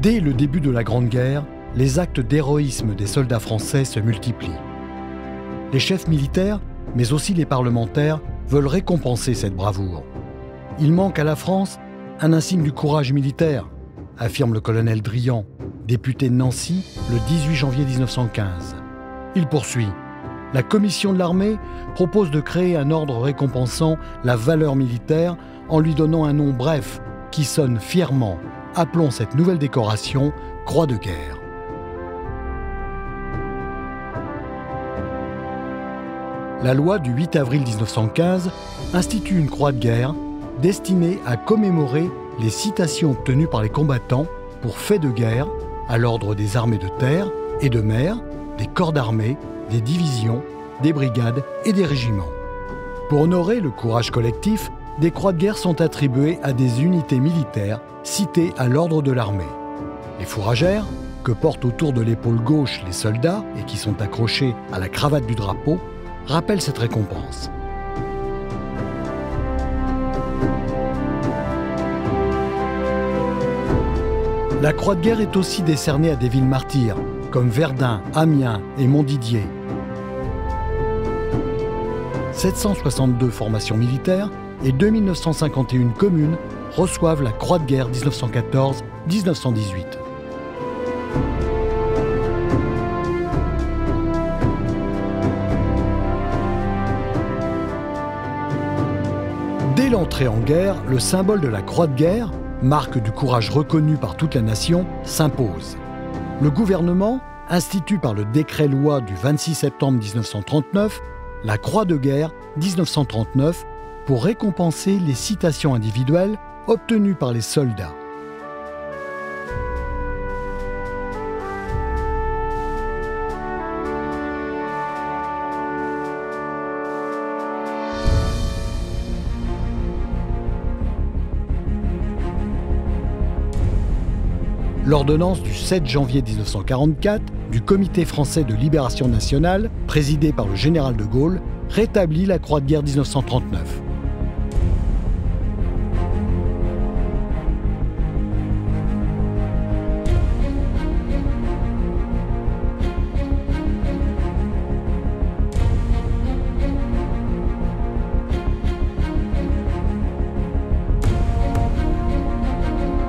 Dès le début de la Grande Guerre, les actes d'héroïsme des soldats français se multiplient. Les chefs militaires, mais aussi les parlementaires, veulent récompenser cette bravoure. Il manque à la France un insigne du courage militaire, affirme le colonel Drian, député de Nancy, le 18 janvier 1915. Il poursuit. La commission de l'armée propose de créer un ordre récompensant la valeur militaire en lui donnant un nom bref qui sonne fièrement. Appelons cette nouvelle décoration Croix de guerre. La loi du 8 avril 1915 institue une croix de guerre destinée à commémorer les citations obtenues par les combattants pour faits de guerre à l'ordre des armées de terre et de mer, des corps d'armée, des divisions, des brigades et des régiments. Pour honorer le courage collectif, des croix de guerre sont attribuées à des unités militaires citées à l'ordre de l'armée. Les fourragères, que portent autour de l'épaule gauche les soldats et qui sont accrochées à la cravate du drapeau, rappellent cette récompense. La croix de guerre est aussi décernée à des villes martyrs, comme Verdun, Amiens et Montdidier. 762 formations militaires et 2951 communes reçoivent la croix de guerre 1914-1918. Dès l'entrée en guerre, le symbole de la croix de guerre, marque du courage reconnu par toute la nation, s'impose. Le gouvernement institue par le décret-loi du 26 septembre 1939 la croix de guerre 1939 pour récompenser les citations individuelles obtenues par les soldats. L'ordonnance du 7 janvier 1944 du Comité français de libération nationale, présidé par le général de Gaulle, rétablit la croix de guerre 1939.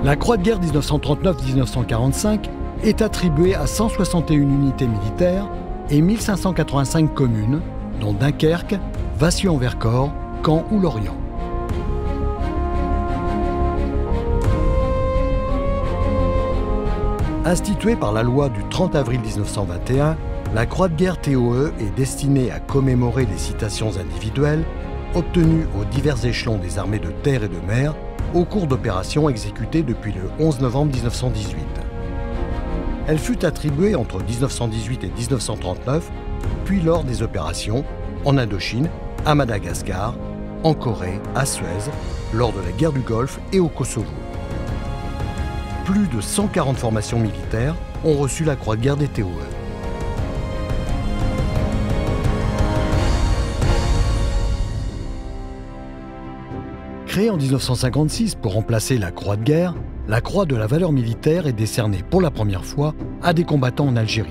La croix de guerre 1939-1945 est attribuée à 161 unités militaires et 1585 communes, dont Dunkerque, Vassieux-en-Vercors, Caen ou Lorient. Instituée par la loi du 30 avril 1921, la croix de guerre TOE est destinée à commémorer les citations individuelles obtenues aux divers échelons des armées de terre et de mer au cours d'opérations exécutées depuis le 11 novembre 1918. Elle fut attribuée entre 1918 et 1939, puis lors des opérations en Indochine, à Madagascar, en Corée, à Suez, lors de la guerre du Golfe et au Kosovo. Plus de 140 formations militaires ont reçu la croix de guerre des TOE. Créée en 1956 pour remplacer la croix de guerre, la croix de la valeur militaire est décernée pour la première fois à des combattants en Algérie.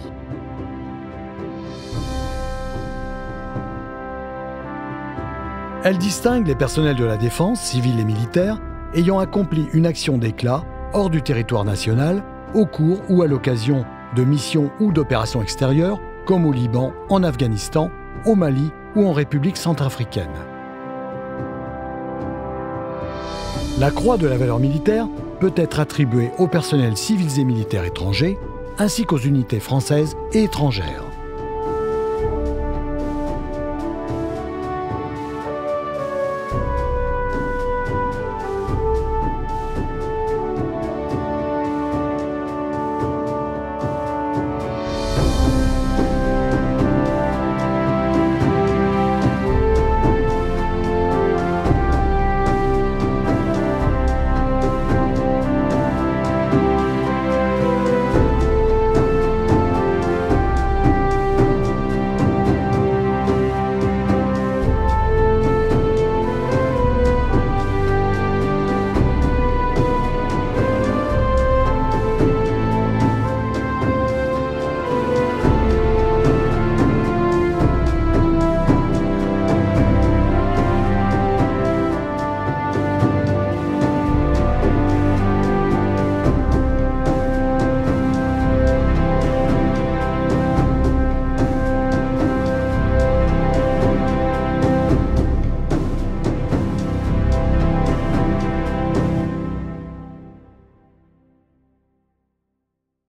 Elle distingue les personnels de la défense, civils et militaires, ayant accompli une action d'éclat hors du territoire national, au cours ou à l'occasion de missions ou d'opérations extérieures, comme au Liban, en Afghanistan, au Mali ou en République centrafricaine. La croix de la valeur militaire peut être attribuée aux personnels civils et militaires étrangers, ainsi qu'aux unités françaises et étrangères.